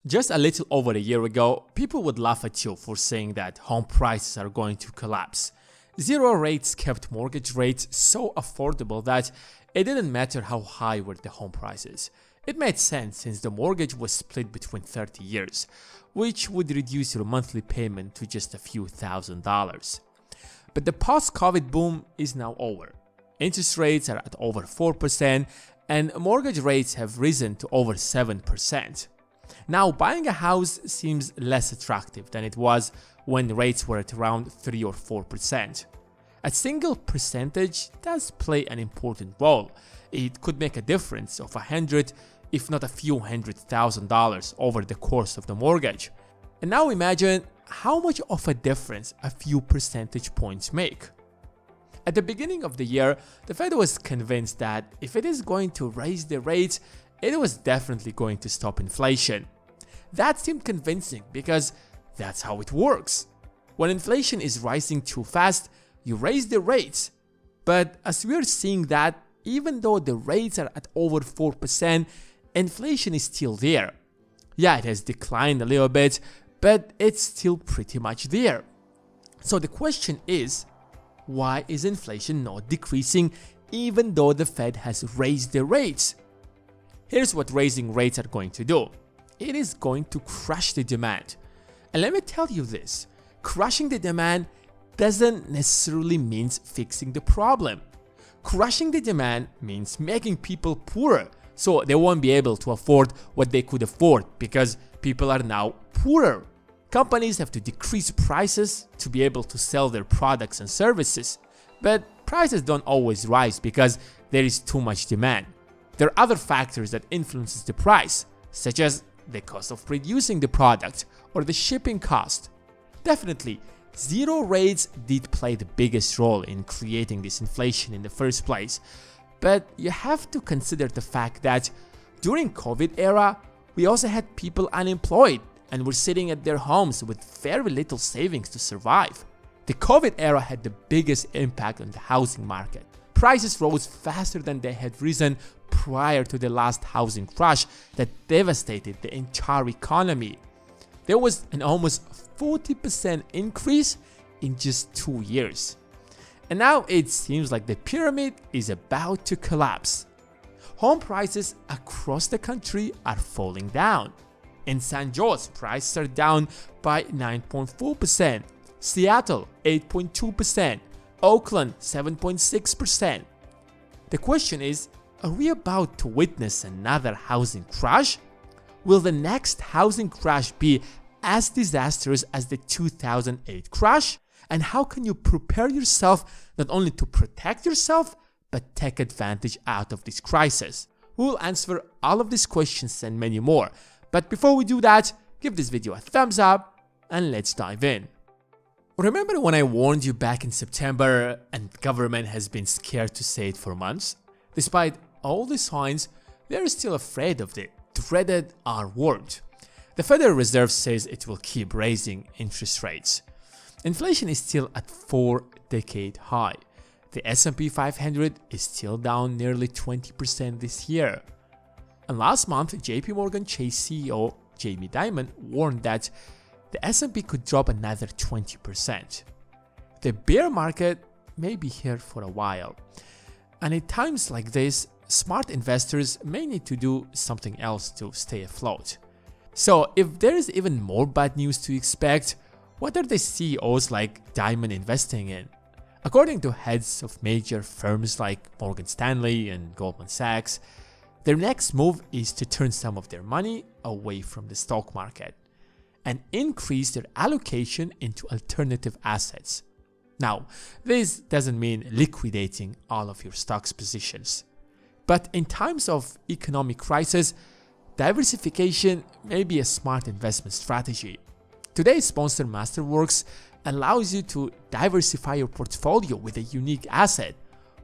Just a little over a year ago, people would laugh at you for saying that home prices are going to collapse. Zero rates kept mortgage rates so affordable that it didn't matter how high were the home prices. It made sense since the mortgage was split between 30 years, which would reduce your monthly payment to just a few $1,000s. But the post-COVID boom is now over. Interest rates are at over 4% and mortgage rates have risen to over 7%. Now, buying a house seems less attractive than it was when rates were at around 3 or 4%. A single percentage does play an important role. It could make a difference of $100, if not a few $100,000 over the course of the mortgage. And now imagine how much of a difference a few percentage points make. At the beginning of the year, the Fed was convinced that if it is going to raise the rates, it was definitely going to stop inflation. That seemed convincing because that's how it works. When inflation is rising too fast, you raise the rates. But as we are seeing that, even though the rates are at over 4%, inflation is still there. Yeah, it has declined a little bit, but it's still pretty much there. So the question is, why is inflation not decreasing even though the Fed has raised the rates? Here's what raising rates are going to do. It is going to crush the demand. And let me tell you this, crushing the demand doesn't necessarily mean fixing the problem. Crushing the demand means making people poorer, so they won't be able to afford what they could afford because people are now poorer. Companies have to decrease prices to be able to sell their products and services, but prices don't always rise because there is too much demand. There are other factors that influence the price, such as the cost of producing the product or the shipping cost. Definitely, zero rates did play the biggest role in creating this inflation in the first place, but you have to consider the fact that during COVID era, we also had people unemployed and were sitting at their homes with very little savings to survive. The COVID era had the biggest impact on the housing market. Prices rose faster than they had risen prior to the last housing crash that devastated the entire economy. There was an almost 40% increase in just 2 years. And now it seems like the pyramid is about to collapse. Home prices across the country are falling down. In San Jose, prices are down by 9.4%, Seattle 8.2%, Oakland 7.6%. The question is, are we about to witness another housing crash? Will the next housing crash be as disastrous as the 2008 crash? And how can you prepare yourself not only to protect yourself, but take advantage out of this crisis? We will answer all of these questions and many more. But before we do that, give this video a thumbs up and let's dive in. Remember when I warned you back in September and the government has been scared to say it for months? Despite all the signs, they are still afraid of the dreaded R word. The Federal Reserve says it will keep raising interest rates. Inflation is still at 4-decade high. The S&P 500 is still down nearly 20% this year. And last month, JP Morgan Chase CEO Jamie Dimon warned that the S&P could drop another 20%. The bear market may be here for a while. And at times like this, smart investors may need to do something else to stay afloat. So if there is even more bad news to expect, what are the CEOs like Dimon investing in? According to heads of major firms like Morgan Stanley and Goldman Sachs, their next move is to turn some of their money away from the stock market and increase their allocation into alternative assets. Now, this doesn't mean liquidating all of your stocks positions, but in times of economic crisis, diversification may be a smart investment strategy. Today's sponsor Masterworks allows you to diversify your portfolio with a unique asset,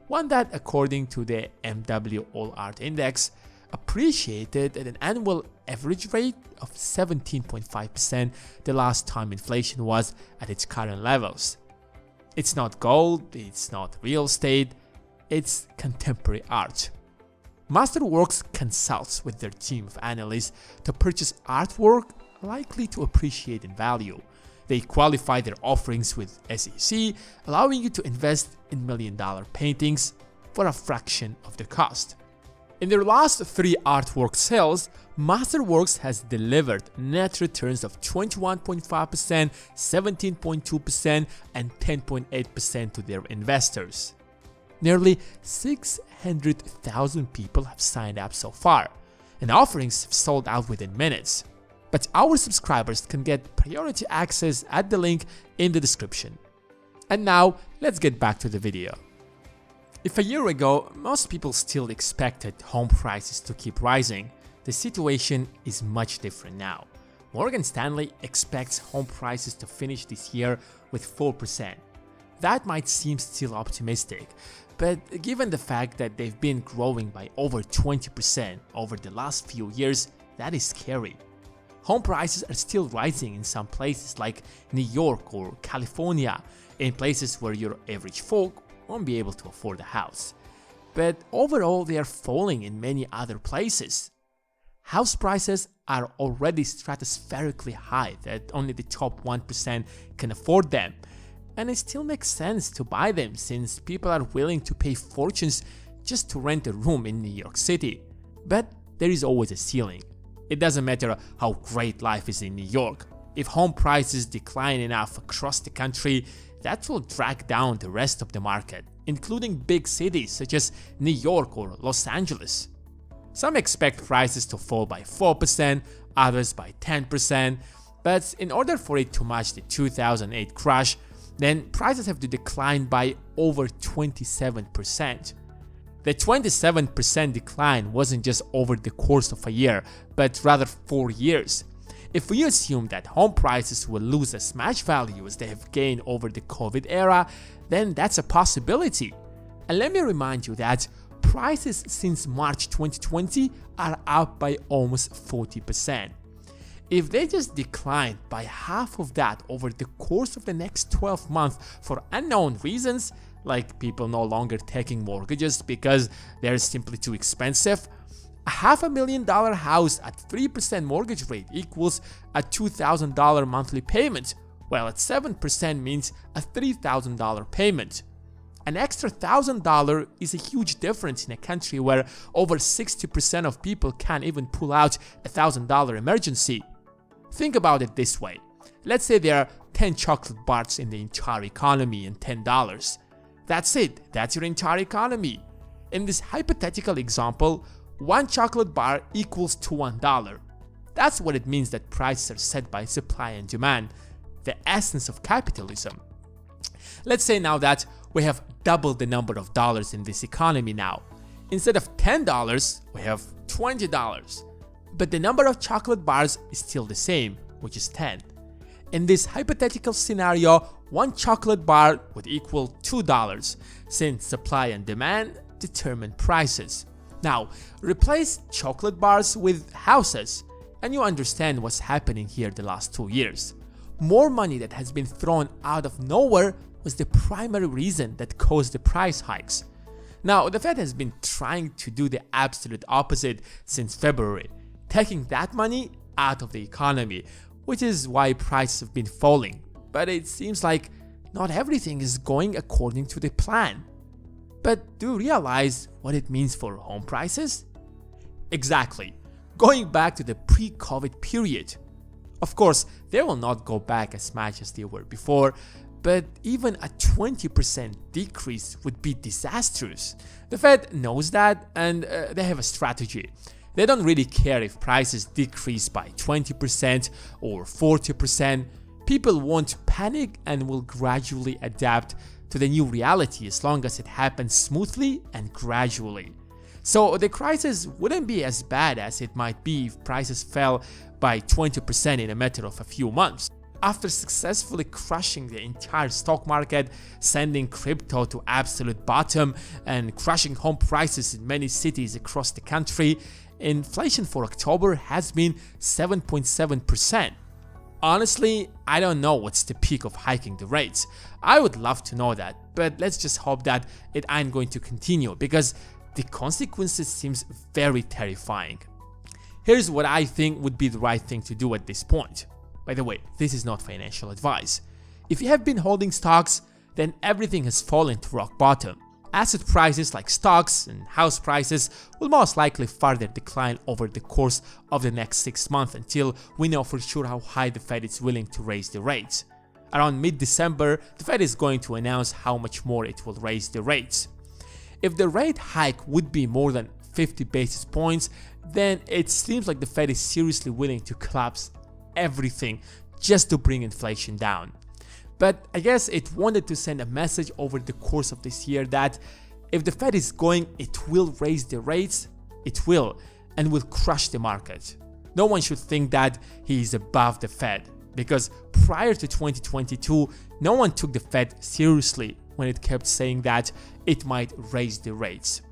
one that, according to the MW All Art Index, appreciated at an annual average rate of 17.5% the last time inflation was at its current levels. It's not gold, it's not real estate, it's contemporary art. Masterworks consults with their team of analysts to purchase artwork likely to appreciate in value. They qualify their offerings with SEC, allowing you to invest in million-dollar paintings for a fraction of the cost. In their last 3 artwork sales, Masterworks has delivered net returns of 21.5%, 17.2%, and 10.8% to their investors. Nearly 600,000 people have signed up so far, and offerings have sold out within minutes. But our subscribers can get priority access at the link in the description. And now, let's get back to the video. If a year ago, most people still expected home prices to keep rising, the situation is much different now. Morgan Stanley expects home prices to finish this year with 4%. That might seem still optimistic, but given the fact that they've been growing by over 20% over the last few years, that is scary. Home prices are still rising in some places like New York or California, in places where your average folk won't be able to afford a house. But overall, they are falling in many other places. House prices are already stratospherically high that only the top 1% can afford them. And it still makes sense to buy them since people are willing to pay fortunes just to rent a room in New York City. But there is always a ceiling. It doesn't matter how great life is in New York. If home prices decline enough across the country, that will drag down the rest of the market, including big cities such as New York or Los Angeles. Some expect prices to fall by 4%, others by 10%, but in order for it to match the 2008 crash, then prices have to decline by over 27%. The 27% decline wasn't just over the course of a year, but rather 4 years. If we assume that home prices will lose as much value as they have gained over the COVID era, then that's a possibility. And let me remind you that prices since March 2020 are up by almost 40%. If they just decline by half of that over the course of the next 12 months for unknown reasons, like people no longer taking mortgages because they're simply too expensive, a $500,000 house at 3% mortgage rate equals a $2,000 monthly payment, while at 7% means a $3,000 payment. An extra $1,000 is a huge difference in a country where over 60% of people can't even pull out a $1,000 emergency. Think about it this way. Let's say there are 10 chocolate bars in the entire economy and $10. That's it, that's your entire economy. In this hypothetical example, one chocolate bar equals to $1. That's what it means that prices are set by supply and demand, the essence of capitalism. Let's say now that we have doubled the number of dollars in this economy now. Instead of $10, we have $20. But the number of chocolate bars is still the same, which is 10. In this hypothetical scenario, one chocolate bar would equal $2, since supply and demand determine prices. Now, replace chocolate bars with houses, and you understand what's happening here the last 2 years. More money that has been thrown out of nowhere was the primary reason that caused the price hikes. Now, the Fed has been trying to do the absolute opposite since February, taking that money out of the economy, which is why prices have been falling. But it seems like not everything is going according to the plan. But do you realize what it means for home prices? Exactly, going back to the pre-COVID period. Of course, they will not go back as much as they were before, but even a 20% decrease would be disastrous. The Fed knows that, and they have a strategy. They don't really care if prices decrease by 20% or 40%. People won't panic and will gradually adapt to the new reality as long as it happens smoothly and gradually. So the crisis wouldn't be as bad as it might be if prices fell by 20% in a matter of a few months. After successfully crushing the entire stock market, sending crypto to absolute bottom, and crushing home prices in many cities across the country, inflation for October has been 7.7%. Honestly, I don't know what's the peak of hiking the rates. I would love to know that, but let's just hope that it ain't going to continue, because the consequences seems very terrifying. Here's what I think would be the right thing to do at this point. By the way, this is not financial advice. If you have been holding stocks, then everything has fallen to rock bottom. Asset prices like stocks and house prices will most likely further decline over the course of the next 6 months until we know for sure how high the Fed is willing to raise the rates. Around mid-December, the Fed is going to announce how much more it will raise the rates. If the rate hike would be more than 50 basis points, then it seems like the Fed is seriously willing to collapse everything just to bring inflation down. But I guess it wanted to send a message over the course of this year that if the Fed is going, it will raise the rates, it will, and will crush the market. No one should think that he is above the Fed, because prior to 2022, no one took the Fed seriously when it kept saying that it might raise the rates.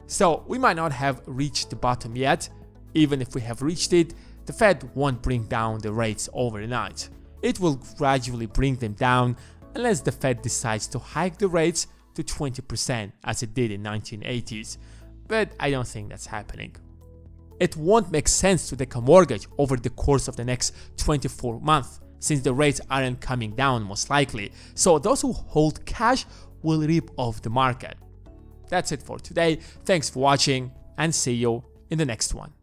So we might not have reached the bottom yet. Even if we have reached it, the Fed won't bring down the rates overnight. It will gradually bring them down unless the Fed decides to hike the rates to 20% as it did in 1980s, but I don't think that's happening. It won't make sense to take a mortgage over the course of the next 24 months since the rates aren't coming down most likely, so those who hold cash will rip off the market. That's it for today. Thanks for watching and see you in the next one.